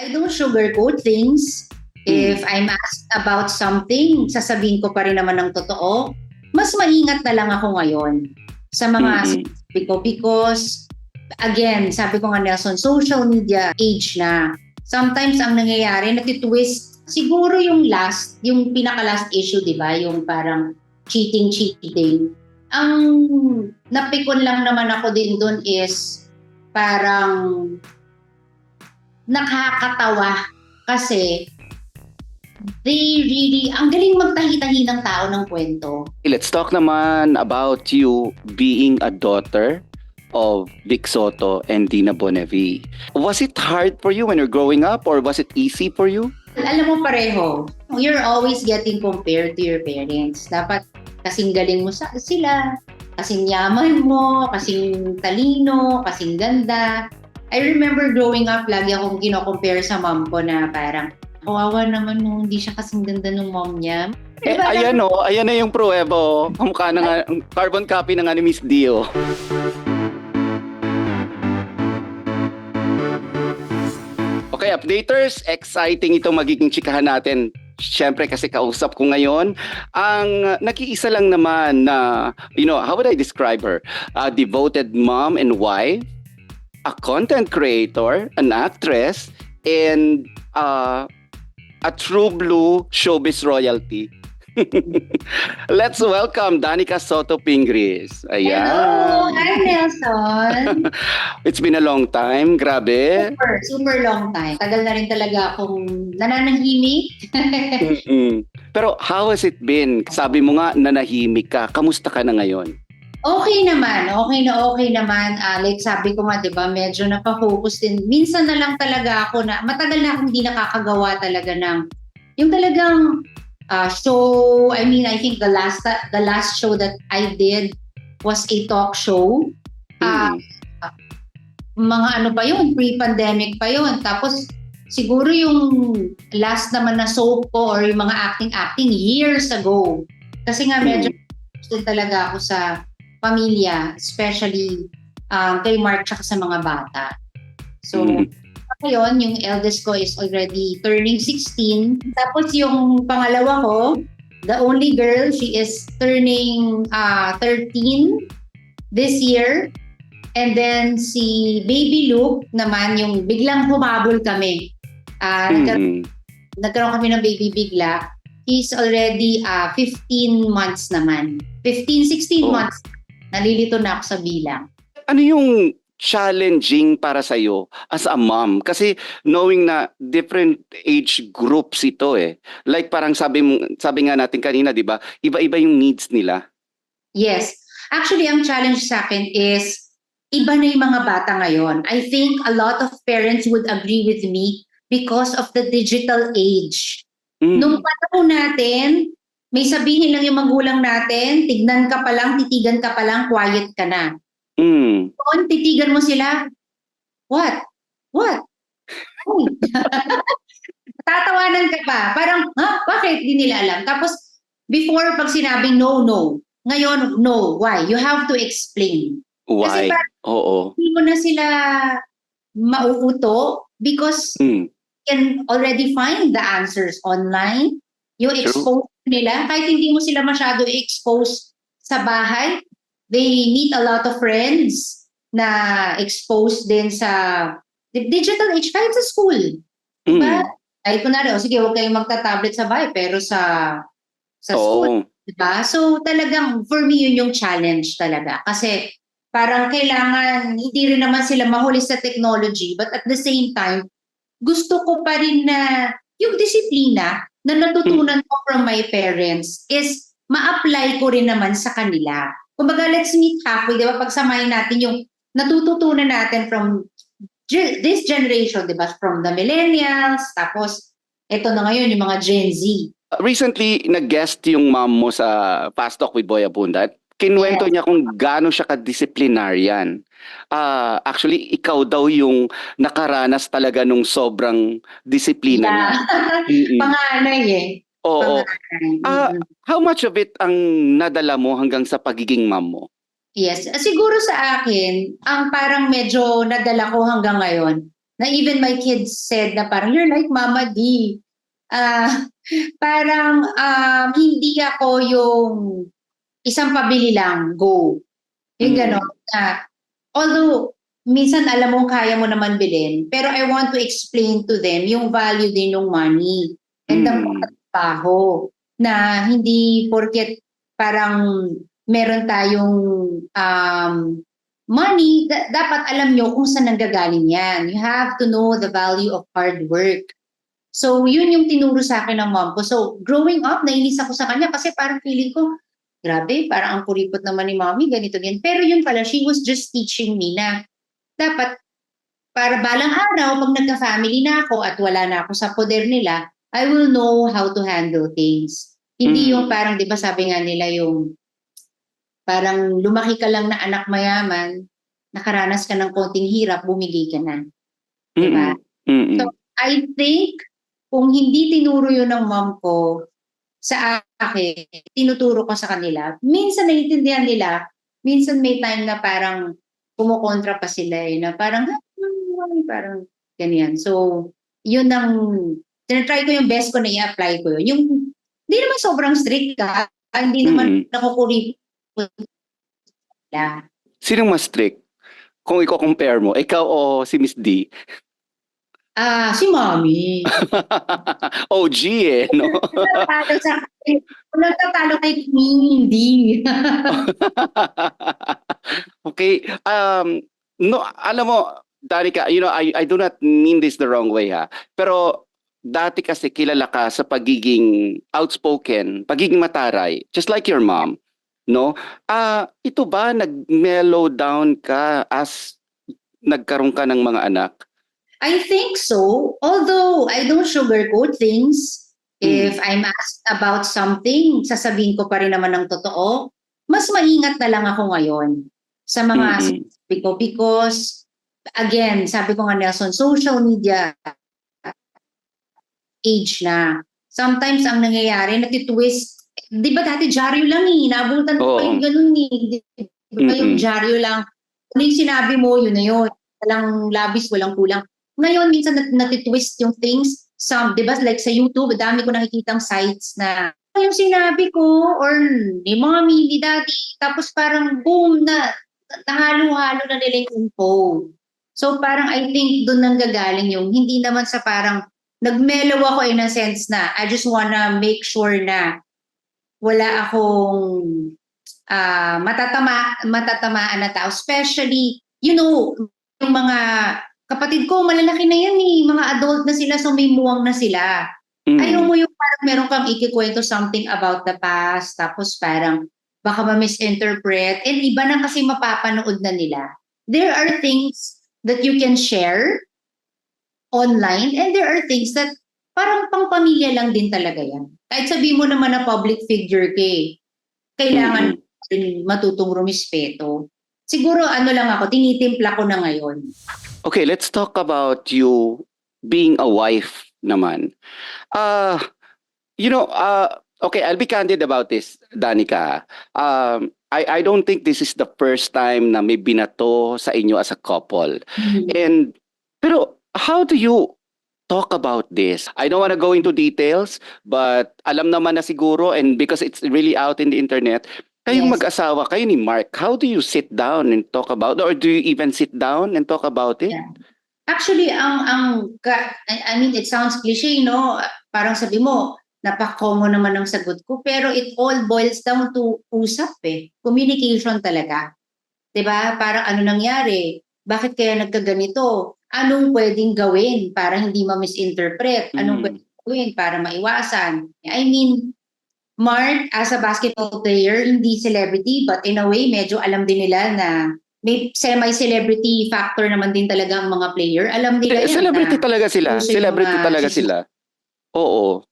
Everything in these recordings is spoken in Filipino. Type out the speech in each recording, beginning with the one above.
I don't sugarcoat things. If I'm asked about something, sasabihin ko pa rin naman ng totoo. Mas maingat na lang ako ngayon sa mga sabi ko because, again, sabi ko nga Nelson, social media age na. Sometimes ang nangyayari, natitwist, siguro yung pinaka-last issue, di ba? Yung parang cheating. Ang napikon lang naman ako din dun is parang nakakatawa kasi ang galing magtahi-tahi ng tao ng kwento. Let's talk naman about you being a daughter of Vic Soto and Dina Bonevi. Was it hard for you when you're growing up or was it easy for you? Alam mo pareho, you're always getting compared to your parents. Dapat kasing galing mo sila, kasing yaman mo, kasing talino, kasing ganda. I remember growing up, lagi akong kino-compare sa mom ko na parang, kawawa naman nung hindi siya kasing ganda ng mom niya. Diba, ayan na yung pruweba. Kamukha na nga, carbon copy na nga ni Miss Dio. Okay, updaters, exciting itong magiging chikahan natin. Siyempre kasi kausap ko ngayon ang nag-iisa lang naman na, how would I describe her? A devoted mom and wife, a content creator, an actress, and a true blue showbiz royalty. Let's welcome Danica Soto Pingris. Ayan. Hello! Hi, Nelson! It's been a long time. Grabe. Super long time. Tagal na rin talaga akong nananahimik. Pero how has it been? Sabi mo nga, nanahimik ka. Kamusta ka na ngayon? Okay naman. Like sabi ko nga, di ba, medyo napafocus din. Minsan na lang talaga ako na, matagal na akong hindi nakakagawa talaga ng, yung talagang show. I mean, I think the last show that I did was a talk show. Mga ano pa yun, pre-pandemic pa yun. Tapos, siguro yung last naman na soap ko or yung mga acting years ago. Kasi nga medyo din talaga ako sa pamilya, especially kay Mark tsaka sa mga bata. So, ngayon, yung eldest ko is already turning 16. Tapos yung pangalawa ko, the only girl, she is turning 13 this year. And then si Baby Luke naman, yung biglang humabol kami. Nagkaroon kami ng baby bigla. He's already 15 months naman. 16 months. Nalilito na ako sa bilang. Ano yung challenging para sa'yo as a mom? Kasi knowing na different age groups ito Like parang sabi nga natin kanina, di ba? Iba-iba yung needs nila. Yes. Actually, ang challenge sa akin is iba na yung mga bata ngayon. I think a lot of parents would agree with me because of the digital age. Nung panahon natin, may sabihin lang yung magulang natin, tignan ka pa lang, titigan ka pa lang, quiet ka na. Noon, titigan mo sila, what? Tatawanan ka pa. Parang, bakit? Di nila alam. Tapos, before, pag sinabing no. Ngayon, no. Why? You have to explain. Why? Kasi parang, hindi mo na sila mauuto because you can already find the answers online. Yung expose nila, kahit hindi mo sila masyado i-expose sa bahay, they meet a lot of friends na exposed din sa digital age, kahit sa school. Diba? Kahit kunwari, sige, huwag kayong magta-tablet sa bahay, pero sa school. Diba? So talagang, for me, yun yung challenge talaga. Kasi parang kailangan, hindi rin naman sila mahuli sa technology, but at the same time, gusto ko pa rin na yung disiplina na natutunan ko from my parents is ma-apply ko rin naman sa kanila. Kumbaga, let's meet halfway, di ba? Pagsamahin natin yung natututunan natin from this generation, di ba? From the millennials, tapos ito na ngayon, yung mga Gen Z. Recently, nag-guest yung mom mo sa Fast Talk with Boy Abunda. Kinuwento niya kung gaano siya ka-disciplinarian. Actually, ikaw daw yung nakaranas talaga nung sobrang disiplina niya. Panganay Oo. How much of it ang nadala mo hanggang sa pagiging mom mo? Yes. Siguro sa akin, ang parang medyo nadala ko hanggang ngayon, Na even my kids said na parang, you're like Mama D. Parang hindi ako yung isang pabili lang, go. Yung gano'n. Although, minsan alam mo kaya mo naman bilhin, pero I want to explain to them yung value din ng money and ng pagtrabaho na hindi porket parang meron tayong money, dapat alam nyo kung saan nanggagaling yan. You have to know the value of hard work. So, yun yung tinuro sa akin ng mom ko. So, growing up, nainis ako sa kanya kasi parang feeling ko, grabe, parang ang kuripot naman ni mommy, ganito, ganyan. Pero yun pala, she was just teaching me na dapat, para balang araw, pag nagka-family na ako at wala na ako sa poder nila, I will know how to handle things. Hindi yung parang, di ba sabi nga nila yung, parang lumaki ka lang na anak mayaman, nakaranas ka ng konting hirap, bumigay ka na. Di ba? So, I think, kung hindi tinuro yun ng mom ko sa akin, tinuturo ko sa kanila, minsan naiintindihan nila, minsan may time na parang kumukontra pa sila na parang ganyan. So, yun ang, tinatry ko yung best ko na i-apply ko yun. Yung, hindi naman sobrang strict ka, hindi naman nakukuripot. Sinong mas strict? Kung i-compare mo, ikaw o si Miss D? Si Mommy. OG no? Nagtatalo kay Queen D. Okay. No, alam mo, Danica, I do not mean this the wrong way ha. Pero dati kasi kilala ka sa pagiging outspoken, pagiging mataray, just like your mom, no? Ito ba nag-mellow down ka as nagkaroon ka ng mga anak? I think so. Although I don't sugarcoat things. If I'm asked about something, sasabihin ko pa rin naman ng totoo. Mas maingat na lang ako ngayon sa mga sabi ko because, again, sabi ko nga Nelson, social media age na. Sometimes ang nangyayari, natitwist. Di ba dati dyaryo lang nabutan ko pa yung ganun Di ba yung dyaryo lang. Kung yung sinabi mo, yun na yun. Walang labis, walang kulang. Ngayon, minsan natitwist yung things. Some, di ba, like sa YouTube, dami ko nakikitang sites na yung sinabi ko or ni mommy, ni daddy, tapos parang boom na nahalo-halo na nila yung info. So parang I think doon nang gagaling yung hindi naman sa parang nagmelo ako in a sense na I just wanna make sure na wala akong matatamaan na tao. Especially, yung mga kapatid ko, malalaki na yan mga adult na sila, so may muwang na sila. Ayaw mo yung parang meron kang ikikwento something about the past, tapos parang baka ma-misinterpret, and iba na kasi mapapanood na nila. There are things that you can share online, and there are things that parang pang pamilya lang din talaga yan. Kahit sabihin mo naman na public figure ka kailangan matutong rumispeto. Siguro lang ako, tinitimpla ko na ngayon. Okay, let's talk about you being a wife naman. Okay, I'll be candid about this, Danica. I don't think this is the first time na may binato sa inyo as a couple. Pero how do you talk about this? I don't want to go into details, but alam naman na siguro, and because it's really out in the internet, kayong mag-asawa, kayo ni Mark, how do you sit down and talk about it? Or do you even sit down and talk about it? Yeah. Actually, I mean, it sounds cliche, no? Parang sabi mo, napaka-common naman ang sagot ko, pero it all boils down to usap communication talaga. 'Di ba? Parang ano nangyari? Bakit kaya nagkaganito? Anong pwedeng gawin para hindi ma-misinterpret? Anong pwedeng gawin para maiwasan? I mean, Mark, as a basketball player, hindi celebrity, but in a way, medyo alam din nila na may semi-celebrity factor naman din talaga ang mga player. Alam nila yan. Celebrity talaga sila. Celebrity talaga sila. Oo.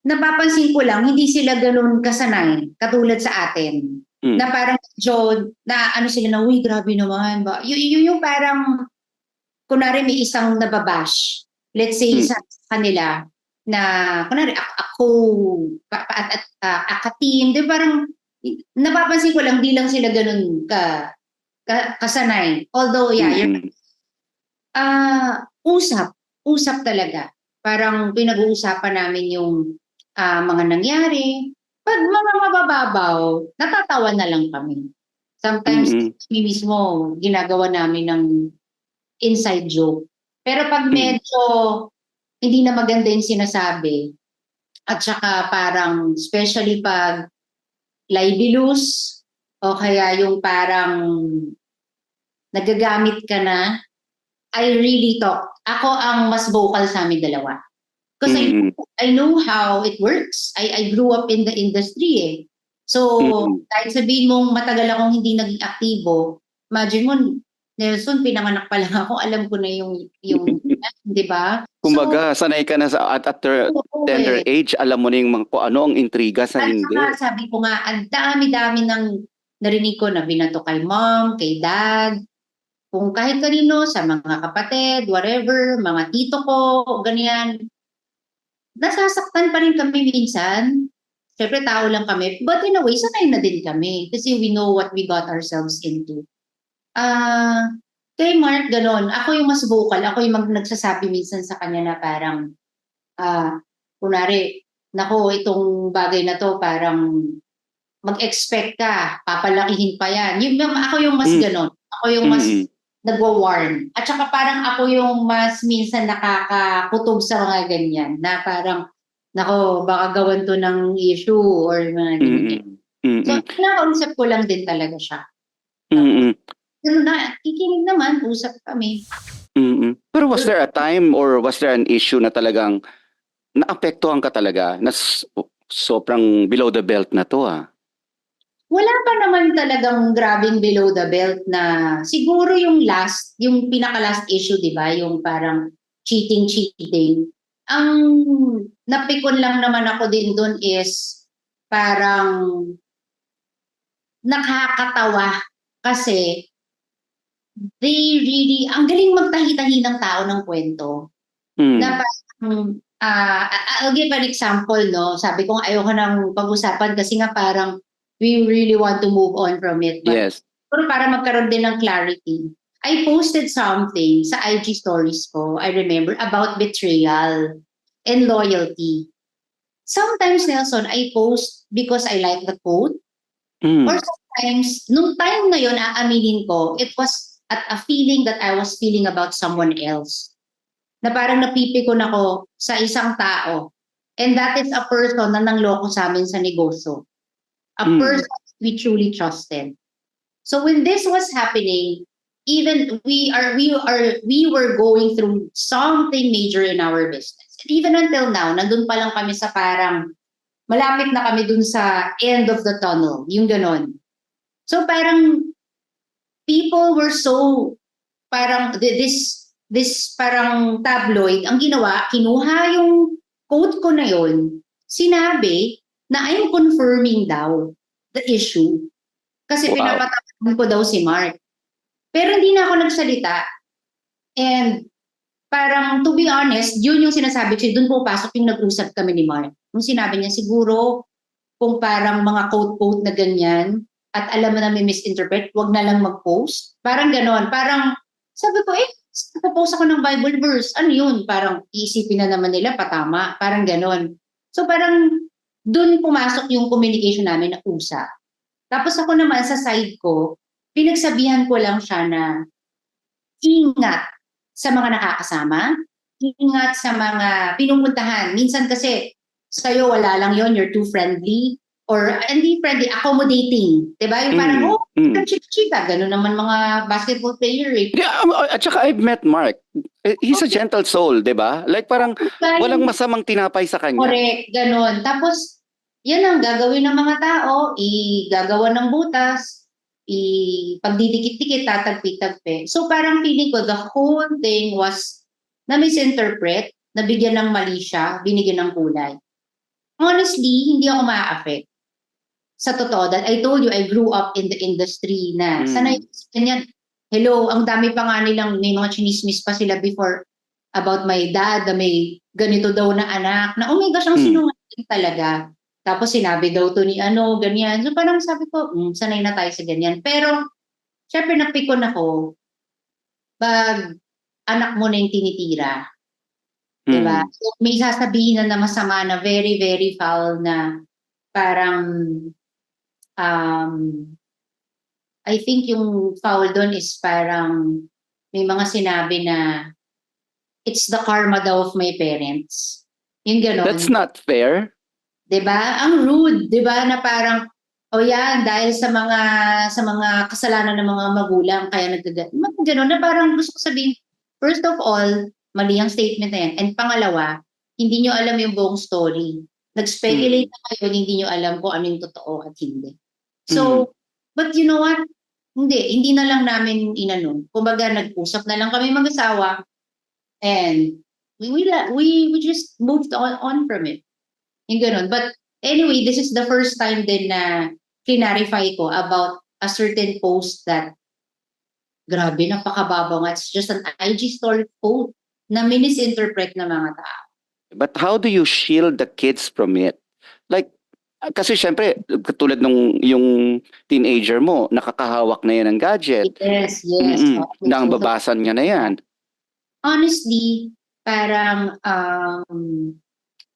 Napapansin ko lang, hindi sila ganun kasanay, katulad sa atin. Na parang medyo, na ano sila na, uy, grabe naman. Yung parang, kunwari may isang nababash. Let's say, sa kanila, na kunwari ako akatim, di parang napapansin ko lang di lang sila ganun kasanay. Although usap talaga. Parang pinag-uusapan namin yung mga nangyari. Pag mga mabababaw, natatawa na lang kami. Sometimes, kami mismo, ginagawa namin ng inside joke. Pero pag medyo hindi na maganda yung sinasabi, at saka parang, especially pag libelous, o kaya yung parang nagagamit ka na, I really talk. Ako ang mas vocal sa amin dalawa. Because I know how it works. I grew up in the industry eh. So, kahit sabihin mong matagal akong hindi naging aktibo, imagine mo, Nelson, pinanganak pa lang ako, alam ko na yung di ba? Kumbaga, sanay ka na at tender age, alam mo na yung kung ano ang intriga sa hindi. At sabi ko nga, ang dami-dami ng narinig ko na binato kay mom, kay dad, kung kahit kanino, sa mga kapatid, whatever, mga tito ko, ganyan. Nasasaktan pa rin kami minsan. Siyempre, tao lang kami. But in a way, sanay na din kami. Kasi we know what we got ourselves into. Kay Mark, ganon. Ako yung mas vocal. Ako yung nagsasabi minsan sa kanya na parang, kunwari, nako, itong bagay na to, parang mag-expect ka, papalakihin pa yan. Ako yung mas ganon. Ako yung mas nagwa-warn. At saka parang ako yung mas minsan nakakakutob sa mga ganyan. Na parang, nako, baka gawan to ng issue or mga ganyan. So, nakausap ko lang din talaga siya. Kikinig naman, usap kami. Pero was there a time or was there an issue na talagang naapektuhan ka talaga na sobrang below the belt na to Wala pa naman talagang grabing below the belt na siguro yung pinaka-last issue, di ba? Yung parang cheating. Ang napikon lang naman ako din doon is parang nakakatawa kasi ang galing magtahi-tahi ng tao ng kwento. Na parang, I'll give an example, no? Sabi ko ayoko nang pag-usapan kasi nga parang we really want to move on from it. But, yes. Pero para magkaroon din ng clarity, I posted something sa IG stories ko, I remember, about betrayal and loyalty. Sometimes, Nelson, I post because I like the quote. Or sometimes, nung time na yun, aaminin ko, it was at a feeling that I was feeling about someone else. Na parang napipikon ako sa isang tao. And that is a person na nangloko sa amin sa negosyo. A person we truly trusted. So when this was happening, even we were going through something major in our business. And even until now, nandun pa lang kami sa parang malapit na kami dun sa end of the tunnel, yung ganon. So parang people were so parang this parang tabloid, ang ginawa, kinuha yung quote ko na yon, sinabi na I'm confirming daw the issue. Kasi pinapatapan ko daw si Mark. Pero hindi na ako nagsalita. And parang to be honest, yun yung sinasabi ko, dun pupasok yung nag-usap kami ni Mark. Nung sinabi niya, siguro kung parang mga quote-quote na ganyan at alam mo na may misinterpret, wag na lang mag-post. Parang ganon. Parang sabi ko, napopost ako ng Bible verse. Ano yun? Parang iisipin na naman nila, patama. Parang ganon. So parang doon pumasok yung communication namin na usap. Tapos ako naman sa side ko, pinagsabihan ko lang siya na ingat sa mga nakakasama, ingat sa mga pinupuntahan. Minsan kasi sa'yo wala lang yon, you're too friendly, or hindi friendly, accommodating. Diba? Yung parang, chika, gano'n naman mga basketball player eh. Yeah, at saka I've met Mark. He's a gentle soul, diba? Like parang walang masamang tinapay sa kanya. Correct, gano'n. Tapos, yan ang gagawin ng mga tao, igagawa ng butas, pagdidikit-dikit, tatagpi-tagpi. So parang feeling ko, the whole thing was na misinterpret, nabigyan ng mali siya, binigyan ng kulay. Honestly, hindi ako ma-affect. Sa totoo, that I told you, I grew up in the industry na sanay ganyan. Hello, ang dami pa nga nilang, may mga chinismis pa sila before about my dad, na may ganito daw na anak, na oh my gosh, ang sinungaling talaga. Tapos sinabi daw to ni ganyan. So parang sabi ko, sanay na tayo sa ganyan. Pero, syempre napikon ako. anak mo na yung tinitira. Diba? So, may sasabihin na masama na very, very foul na parang I think yung foul doon is parang may mga sinabi na it's the karma daw of my parents. Yung ganon. That's not fair. Diba? Ang rude, diba? Na parang, oh yan, dahil sa mga kasalanan ng mga magulang, kaya mga ganon na parang gusto ko sabihin, first of all, mali ang statement na yan. And pangalawa, hindi nyo alam yung buong story. Nag-speculate na kayo, hindi nyo alam kung ano yung totoo at hindi. So, but you know what? Hindi na lang namin inanon. Kumbaga, nag-usap na lang kami mag-asawa and we just moved on from it. Yung ganun. But anyway, this is the first time din na clarify ko about a certain post that grabe, napakababaw nga. It's just an IG story post na misinterpret ng mga tao. But how do you shield the kids from it? Like, kasi syempre, katulad nung yung teenager mo, nakakahawak na yan ng gadget. Yes. Nang babasan niya na yan. Honestly, parang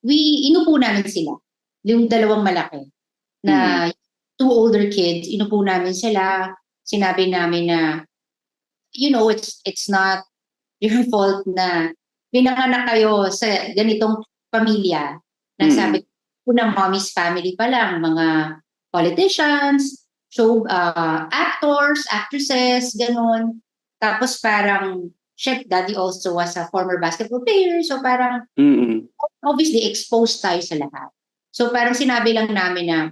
inupo namin sila. Yung dalawang malaki na two older kids, inupo namin sila. Sinabi namin na, you know, it's not your fault na pinanganak kayo sa ganitong pamilya. Na sabi unang mommy's family pa lang, mga politicians, actors, actresses, ganon. Tapos parang, chef daddy also was a former basketball player. So parang, obviously, exposed tayo sa lahat. So parang sinabi lang namin na,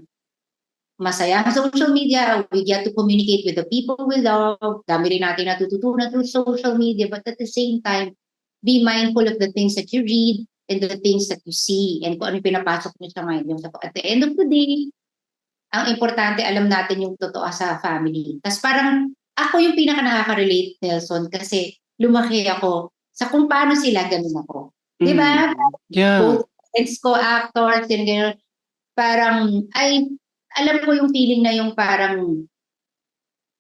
masaya ang social media, we get to communicate with the people we love, dami rin natin natututunan through social media, but at the same time, be mindful of the things that you read, and the things that you see and kung ano pinapasok nyo sa mind nyo. At the end of the day, ang importante, alam natin yung totoo sa family. Tapos parang ako yung pinaka nakaka-relate, Nelson, kasi lumaki ako sa kung paano sila ganun ako. Di ba? Yeah. Both friends ko, actors, yun, ganun. Parang, alam ko yung feeling na yung parang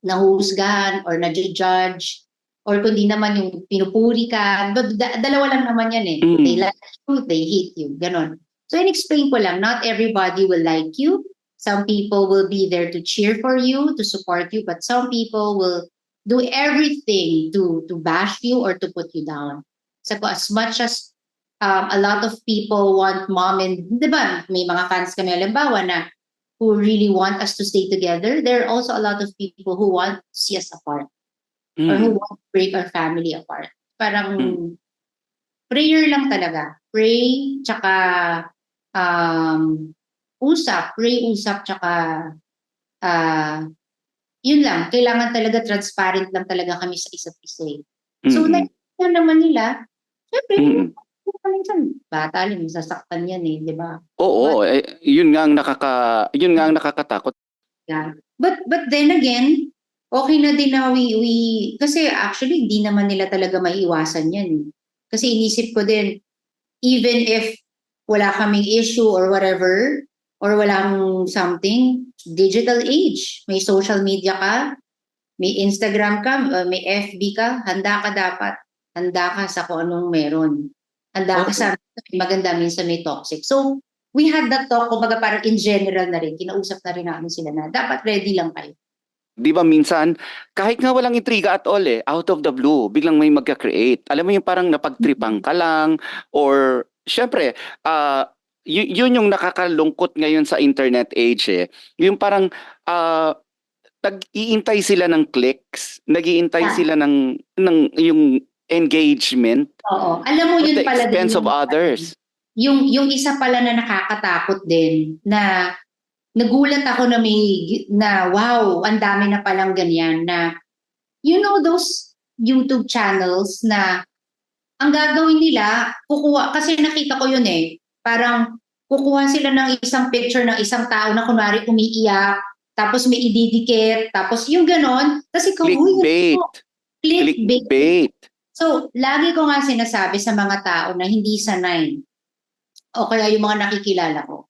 nahuhusgahan or na-judge or kundi naman yung pinupuri ka. Dalawa lang naman yan eh. They like you, they hate you. Ganon. So, in-explain ko lang, not everybody will like you. Some people will be there to cheer for you, to support you, but some people will do everything to bash you or to put you down. So, as much as a lot of people want mom and, di ba, may mga fans kami, halimbawa na who really want us to stay together, there are also a lot of people who want to see us apart. Or who want to break our family apart. Parang prayer lang talaga. Pray, tsaka usap, tsaka yun lang. Kailangan talaga transparent lang talaga kami sa isa't isa. So, nakikita naman nila, syempre, bata lang, sasaktan yan eh, di ba? Oo, yun nga ang nakakatakot. Yeah. But then again, okay na din na we kasi actually hindi naman nila talaga maiiwasan yan. Kasi inisip ko din, even if wala kaming issue or whatever, or walang something, digital age, may social media ka, may Instagram ka, may FB ka, handa ka dapat. Handa ka sa kung anong meron. Handa ka sa maganda, minsan may toxic. So, we had that talk, kumbaga parang in general na rin, kinausap na rin namin sila na dapat ready lang kayo. Di ba minsan, kahit nga walang intriga at all out of the blue, biglang may magka-create. Alam mo yung parang napagtripang ka lang, or syempre, yun yung nakakalungkot ngayon sa internet age Yung parang, nag-iintay sila ng clicks, nag-iintay sila ng yung engagement. Oo. Alam mo yun pala din. At the expense of others. Yung isa pala na nakakatakot din, na nagulat ako na wow, ang dami na palang ganyan na, you know those YouTube channels na ang gagawin nila, kukuha, kasi nakita ko yun parang kukuha sila ng isang picture ng isang tao na kunwari umiiyak, tapos may ididikit, tapos yung ganon, tapos ikaw, clickbait. So, lagi ko nga sinasabi sa mga tao na hindi sanay, o kaya yung mga nakikilala ko,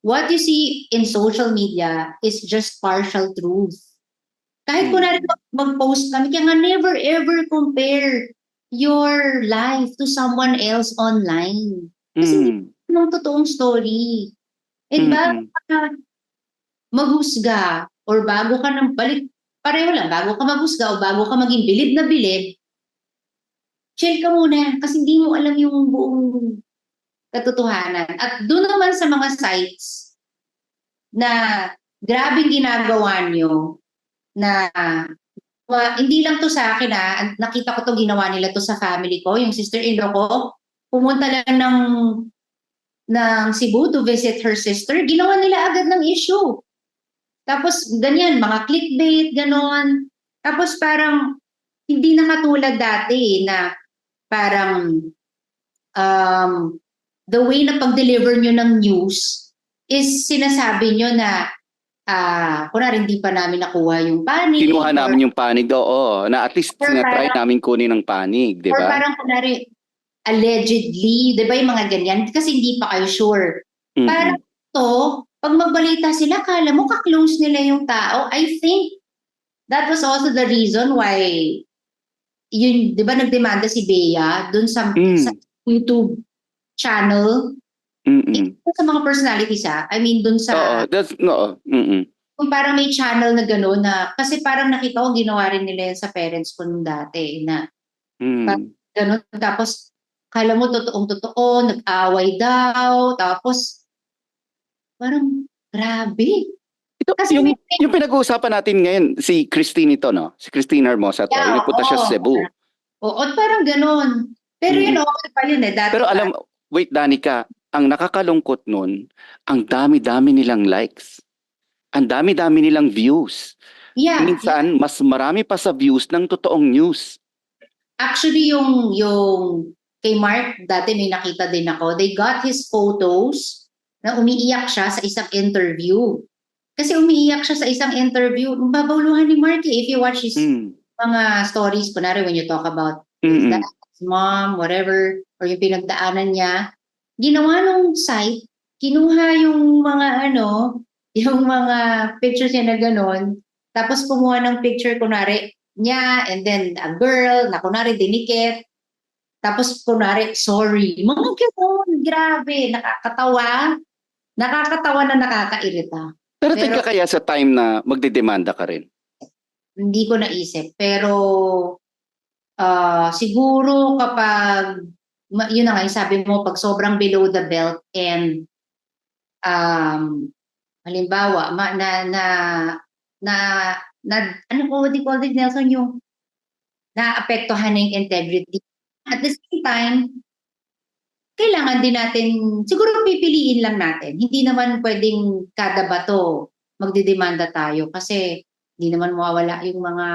what you see in social media is just partial truth. Kahit kunwari mag-post kami, kaya nga never ever compare your life to someone else online. Kasi hindi ng totoong story. And bago ka maghusga or bago ka ng pareho lang, bago ka maghusga o bago ka maging bilib na bilib, chill ka muna kasi hindi mo alam yung buong katotohanan. At doon naman sa mga sites na grabing ginagawa nyo na hindi lang to sa akin nakita ko to ginawa nila to sa family ko, yung sister-in-law ko, pumunta lang ng Cebu to visit her sister, ginawa nila agad ng issue. Tapos ganyan, mga clickbait, ganon. Tapos parang hindi na katulad dati na parang the way na pag-deliver nyo ng news is sinasabi nyo na kunwari hindi pa namin nakuha yung panig. Kinuha namin yung panig na at least sinatry namin kunin ng panig, di ba? Or parang kunwari allegedly, di ba yung mga ganyan? Kasi hindi pa kayo sure. Parang to, pag magbalita sila, kala mo ka-close nila yung tao. I think that was also the reason why yun, di ba nagdemanda si Bea dun sa YouTube channel. Sa mga personalities I mean dun sa kung parang may channel na gano'n na kasi parang nakita ko ginawa rin nila yan sa parents ko nung dati na gano'n. Tapos kala mo totoong-totoo, nag-away daw, tapos parang grabe. Ito, kasi yung pinag-uusapan natin ngayon, si Christine ito, no? Si Christine Hermosa to. Yung nagpunta siya sa Cebu. Oo, parang gano'n. Pero yun, okay pa yun dati. Pero alam, wait Danica, ang nakakalungkot nun, ang dami-dami nilang likes. Ang dami-dami nilang views. Yeah. Minsan, mas marami pa sa views ng totoong news. Actually, yung kay Mark, dati may nakita din ako. They got his photos na umiiyak siya sa isang interview. Kasi umiiyak siya sa isang interview. Babawluhan ni Mark if you watch his mga stories, kunwari when you talk about his dad, his mom, whatever, or yung pinagdaanan niya. Ginawa nung site, kinuha yung mga yung mga pictures niya na gano'n, tapos kumuha ng picture kunwari niya, and then a girl na kunwari dinikit, tapos kunwari sorry. Mga gano'n, grabe, nakakatawa na nakakairita. Pero ka kaya sa time na magdedemanda ka rin? Hindi ko naisip, pero siguro kapag yun na nga, yung sabi mo, pag sobrang below the belt and halimbawa, ano po, what do you call it, Nelson, yung naapektuhan na yung integrity. At the same time, kailangan din natin, siguro pipiliin lang natin. Hindi naman pwedeng kada bato magdidemanda tayo kasi hindi naman mawawala yung mga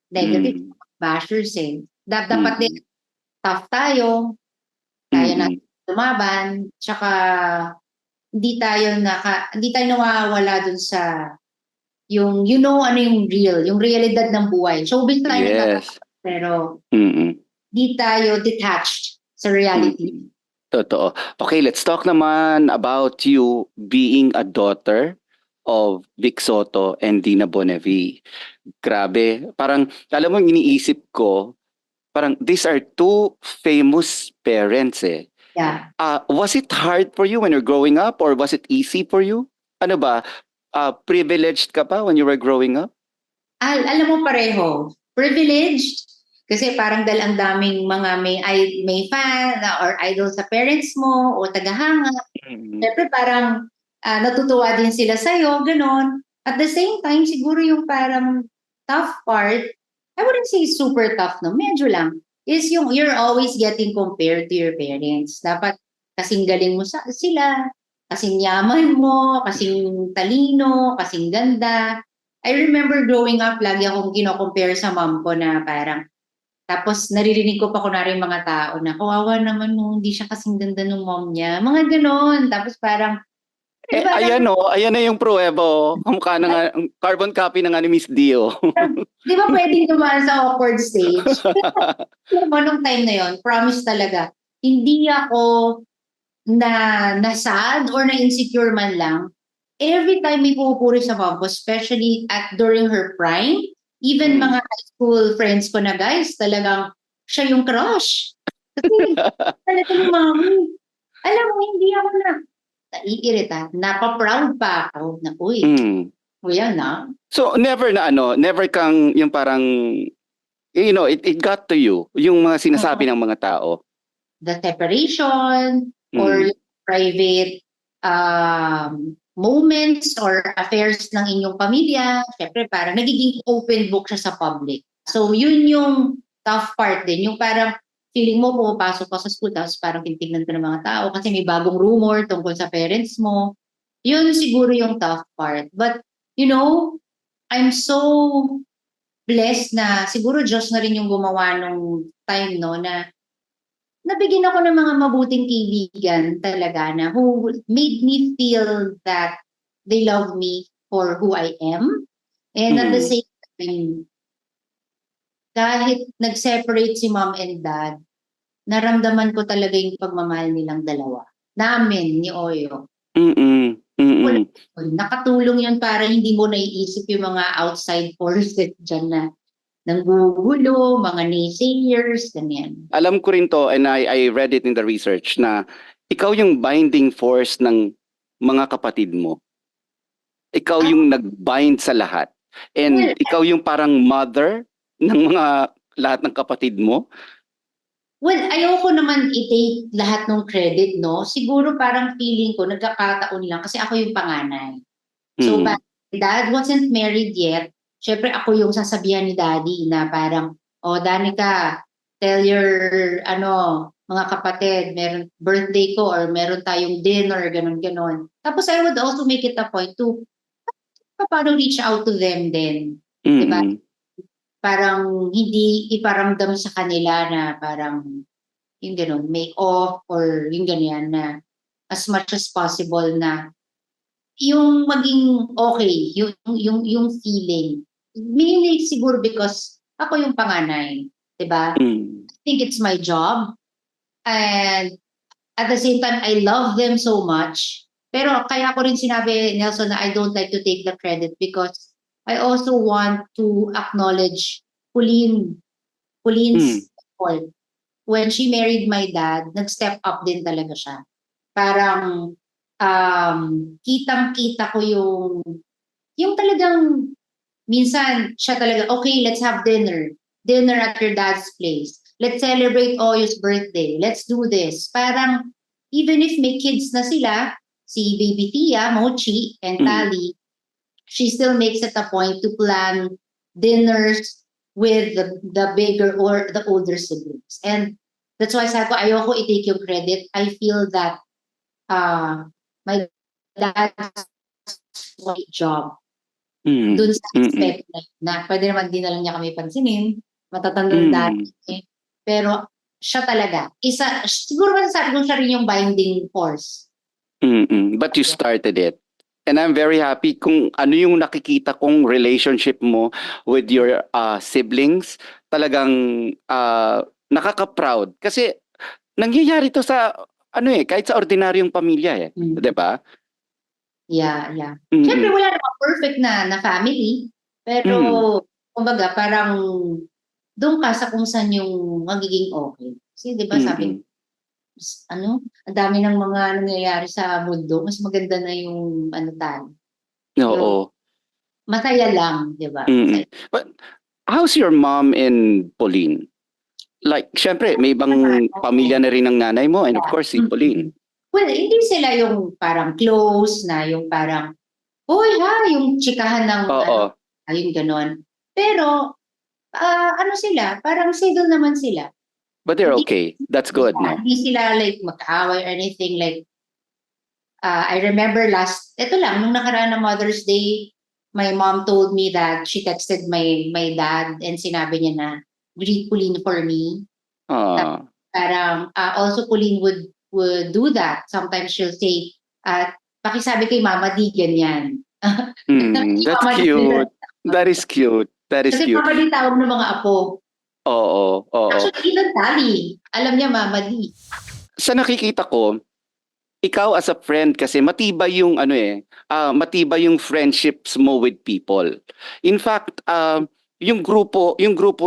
negative bashers Dapat din tough tayo, kaya natin lumaban, tsaka hindi tayo nawawala dun sa yung ano yung yung realidad ng buhay. Showbiz tayo pero hindi tayo detached sa reality. Totoo. Okay, let's talk naman about you being a daughter of Vic Soto and Dina Bonavi. Grabe. Parang, alam mo, iniisip ko, parang these are two famous parents Yeah. Was it hard for you when you're growing up or was it easy for you? Ano ba? Privileged ka pa when you were growing up? Alam mo pareho. Privileged kasi parang dahil ang daming mga may fan or idol sa parents mo o tagahanga. Siyempre parang natutuwa din sila sa'yo, ganon. At the same time, siguro yung parang tough part, I wouldn't say super tough, no? Medyo lang. Is yung you're always getting compared to your parents. Dapat kasing galing mo sila, kasing yaman mo, kasing talino, kasing ganda. I remember growing up, lagi akong kino-compare sa mom ko na parang, tapos naririnig ko pa kunwari mga tao na, kawawa naman mo, hindi siya kasing ganda ng mom niya. Mga ganon. Tapos parang, ayan na yung pruweba. Kamukha na nga, carbon copy na nga ni Miss Dio. Di ba pwedeng dumaan sa awkward stage? Nung time na yon, promise talaga, hindi ako na-sad or na-insecure man lang. Every time may pupuri sa mom ko, especially during her prime, even mga high school friends ko na guys, talagang siya yung crush. Kasi talaga ng mami. Alam mo, hindi ako naiirita. Napaproud pa ako na, uy, kuya na. So never na never kang yung parang, it got to you, yung mga sinasabi ng mga tao. The separation or yung private moments or affairs ng inyong pamilya, syempre parang nagiging open book siya sa public. So yun yung tough part din, yung parang feeling mo pumapasok ka sa school tapos parang titignan ka ng mga tao kasi may bagong rumor tungkol sa parents mo. Yun siguro yung tough part. But I'm so blessed na siguro Diyos na rin yung gumawa nung time na nabigyan ako ng mga mabuting kaibigan talaga na who made me feel that they love me for who I am. And at the same time, kahit nag-separate si mom and dad, naramdaman ko talaga yung pagmamahal nilang dalawa. Namin, ni Oyo. Nakatulong yun para hindi mo naiisip yung mga outside forces dyan na nanggugulo, mga naysayers, ganyan. Alam ko rin to, and I read it in the research, na ikaw yung binding force ng mga kapatid mo. Ikaw yung nag-bind sa lahat. And ikaw yung parang mother ng mga lahat ng kapatid mo. Well, ayoko naman i-take lahat ng credit, no? Siguro parang feeling ko, nagkakataon lang kasi ako yung panganay. So, dad wasn't married yet. Siyempre, ako yung sasabihan ni daddy na parang, Danica, tell your, mga kapatid, meron birthday ko or meron tayong dinner, ganon-ganon. Tapos, I would also make it a point to, paano reach out to them din. Diba? Parang hindi iparamdam sa kanila na parang, yung ganon, make off or yung ganyan na as much as possible na yung maging okay, yung feeling. Mainly siguro because ako yung panganay, 'di ba? I think it's my job. And at the same time, I love them so much. Pero kaya ko rin sinabi, Nelson, na I don't like to take the credit because I also want to acknowledge Pauline's effort. When she married my dad, nag-step up din talaga siya. Parang kitang-kita ko yung talagang minsan siya talaga, okay, let's have dinner at your dad's place. Let's celebrate Oyo's birthday. Let's do this. Parang even if may kids na sila, si baby Tia, Mochi, and Tali, she still makes it a point to plan dinners with the bigger or the older siblings. And that's why sabi ko, ayoko i-take yung credit. I feel that my dad's job dun sa aspect na pwede naman din na lang niya kami pansinin, matatandang dati. Pero siya talaga, siguro masasabi kong siya rin yung binding force. But you started it. And I'm very happy kung ano yung nakikita kong relationship mo with your siblings. Talagang nakaka-proud. Kasi nangyayari to sa kahit sa ordinaryong pamilya 'di ba? Yeah. Siyempre wala namang perfect na family, pero kumbaga parang doon ka sa kung saan yung magiging okay. Kasi 'di ba sabi ang dami ng mga nangyayari sa mundo, mas maganda na yung tayo. Oo. Masaya lang, 'di ba? But how's your mom and Pauline? Like, syempre, may ibang pamilya na rin ng nanay mo and of course, si Pauline. Well, hindi sila yung parang close na yung parang, yung chikahan ng yung ganon. Pero, sila, parang civil naman sila. But they're okay. That's good, no? Hindi sila like mag-away or anything like, I remember nung nakaraan na Mother's Day, my mom told me that she texted my dad and sinabi niya na, greet Pauline for me. Parang also Pauline would do that. Sometimes she'll say, pakisabi kay Mama di ganyan. That's cute. That is cute. Kasi Mama di tawag ng mga apo. Oo. Actually, even Tali, alam niya Mama di. Sa nakikita ko, ikaw as a friend kasi matibay yung matibay yung friendships mo with people. In fact, yung grupo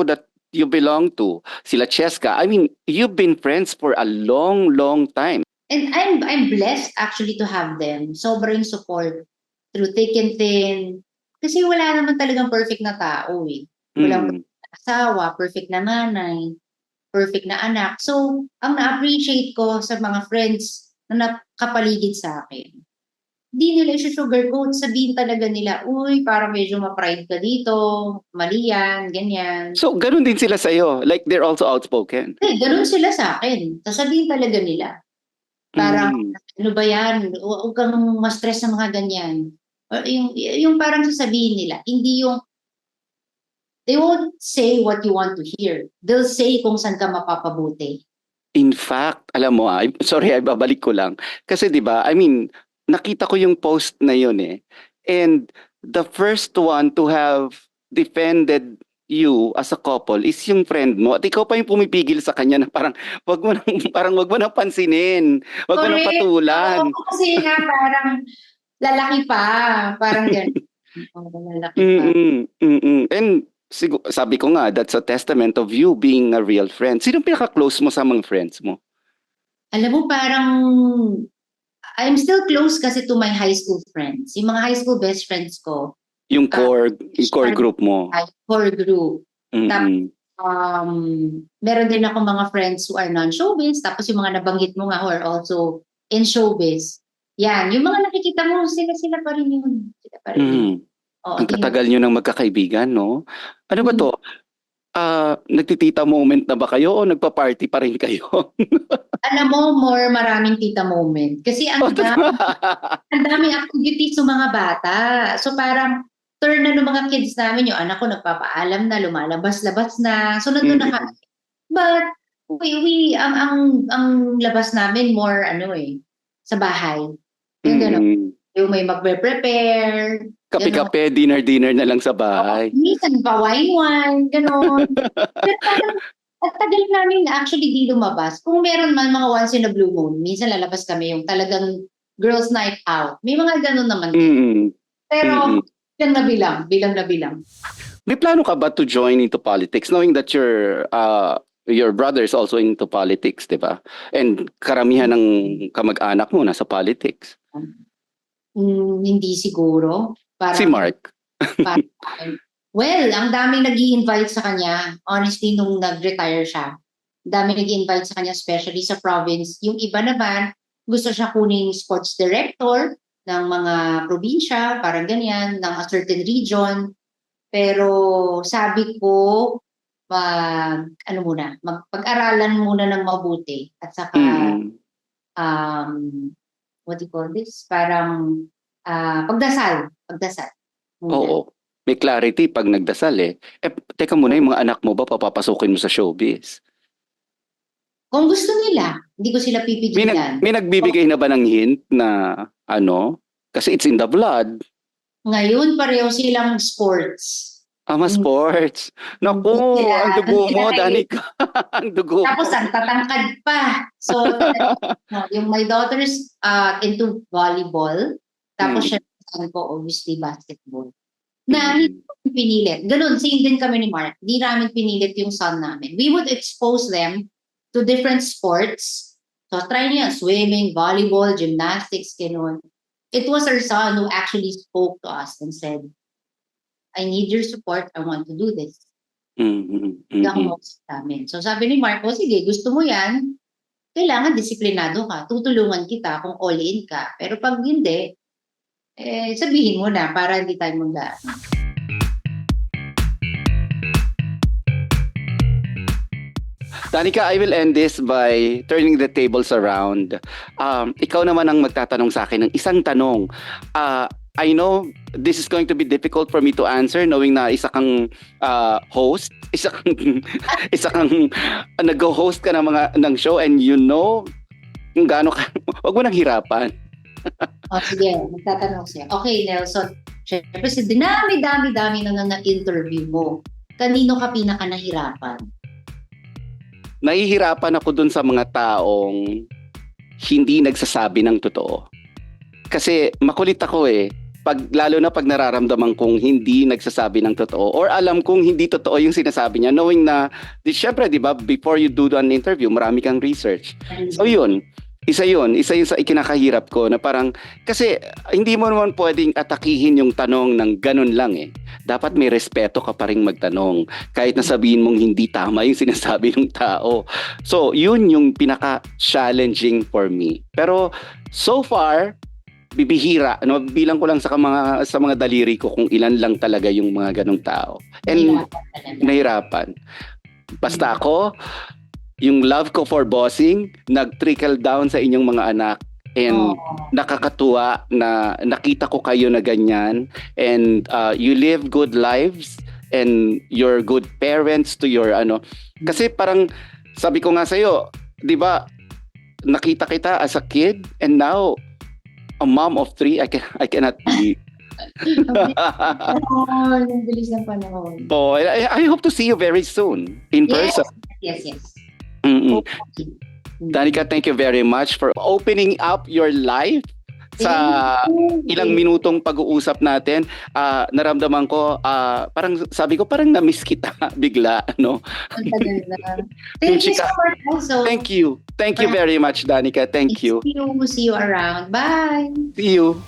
that you belong to, sila Cheska. I mean, you've been friends for a long, long time. And I'm blessed actually to have them. Sobrang support through thick and thin. Kasi wala naman talagang perfect na tao eh. Walang Mm. perfect na asawa, perfect na nanay, perfect na anak. So, ang na-appreciate ko sa mga friends na nakapaligid sa akin, hindi nila sugarcoat, sabihin talaga nila, uy, parang medyo ma-pride ka dito, mali yan, ganyan. So, ganun din sila sa'yo. Like, they're also outspoken. Ganun sila sa akin. Sasabihin talaga nila. Parang, ano ba yan? Huwag kang ma-stress sa mga ganyan. Or yung parang sasabihin nila, hindi yung, they won't say what you want to hear. They'll say kung saan ka mapapabuti. In fact, alam mo, sorry, babalik ko lang. Kasi 'di ba, I mean, nakita ko yung post na yun eh. And the first one to have defended you as a couple is yung friend mo. At ikaw pa yung pumipigil sa kanya na parang wag mo nang parang wag mo nang pansinin. Wag mo nang patulan. Oo, kasi nga parang lalaki pa, parang gano'n. Lalaki pa. And sabi ko nga, that's a testament of you being a real friend. Sino pinaka-close mo sa mga friends mo? Alam mo, parang I'm still close kasi to my high school friends. Yung mga high school best friends ko. Yung core group mo. Core group. Mm-mm. Tapos, meron din ako mga friends who are non-showbiz. Tapos yung mga nabanggit mo nga who are also in showbiz. Yan, yung mga nakikita mo, sila pa rin yun. Sila pa rin yun. Oo, ang tatagal nyo ng magkakaibigan, no? Ano ba to? Nagtitita moment na ba kayo o nagpa-party pa rin kayo? Alam mo, maraming tita moment. Kasi ang daming activities sa mga bata. So parang turn na ng mga kids namin, yung anak ko nagpapaalam na, lumalabas-labas na. So nandun na kami. But ang labas namin more sa bahay. Yung gano'n. Yung may magpe-prepare. Kape-kape, dinner na lang sa bahay. Minsan pa wine, gano'n. Pero parang at tagal namin actually di lumabas. Kung meron man mga once in a blue moon, minsan lalabas kami yung talagang girls night out. May mga gano'n naman. Pero bilang na bilang. May plano ka ba to join into politics knowing that your brother is also into politics, di ba? And karamihan ng kamag-anak mo nasa politics. Hindi siguro. Parang, si Mark. Well, ang daming nag-i-invite sa kanya. Honestly, nung nag-retire siya. Daming nag-i-invite sa kanya, especially sa province. Yung iba naman, gusto siya kuning sports director ng mga probinsya, parang ganyan, ng a certain region. Pero sabi ko, magpag-aralan muna ng mabuti. At saka, what do you call this? Parang pagdasal. Oo. May clarity pag nagdasal eh. Teka muna, yung mga anak mo ba papapasukin mo sa showbiz? Kung gusto nila, hindi ko sila pipigilan. May nagbibigay na ba ng hint na kasi it's in the blood. Ngayon, pareho silang sports. Sports. Naku, ang dugo mo, Danica. Ang dugo. Tapos ang tatangkad pa. So, yung my daughter's into volleyball. Tapos siya ko, obviously, basketball. Na hindi pinilit. Ganun, same din kami ni Mark. Hindi namin pinilit yung son namin. We would expose them to different sports. So, try niya, swimming, volleyball, gymnastics, ganun. It was our son who actually spoke to us and said, I need your support. I want to do this. So sabi ni Mark, sige, gusto mo yan, kailangan disiplinado ka. Tutulungan kita kung all in ka. Pero pag hindi, sabihin mo na para hindi tayo magdaan. Danica, I will end this by turning the tables around. Ikaw naman ang magtatanong sa akin ng isang tanong. I know this is going to be difficult for me to answer knowing na isa kang host, isa kang nag-host ka ng show and you know kung gaano ka, wag mo nang hirapan. Sige, magtatanong siya. Okay, Nelson. Siyempre, dami na interview mo. Kanino ka pinaka nahirapan? Nahihirapan ako dun sa mga taong hindi nagsasabi ng totoo. Kasi makulit ako eh. lalo na pag nararamdaman kong hindi nagsasabi ng totoo or alam kong hindi totoo yung sinasabi niya, knowing na, syempre, di ba, before you do an interview, marami kang research. So yun, isa yun sa ikinakahirap ko na parang, kasi hindi mo naman pwedeng atakihin yung tanong ng ganun lang eh. Dapat may respeto ka pa rin magtanong kahit na sabihin mong hindi tama yung sinasabi ng tao. So yun yung pinaka-challenging for me. Pero so far, bibihira, bilang ko lang sa mga daliri ko kung ilan lang talaga yung mga ganong tao. And nahirapan. Basta ako, yung love ko for bossing, nag-trickle down sa inyong mga anak. And nakakatuwa na nakita ko kayo na ganyan. And you live good lives and you're good parents to your Kasi parang sabi ko nga sa'yo, di ba, nakita kita as a kid and now a mom of 3, I cannot be. Ang bilis ng panahon. Oh, I hope to see you very soon in person. Yes. Mm-mm. Danica, thank you very much for opening up your life sa ilang minutong pag-uusap natin. Naramdaman ko, parang sabi ko, parang na-miss kita bigla, no? Thank you so much also. Thank you very much, Danica. Thank you. See you around. Bye. See you.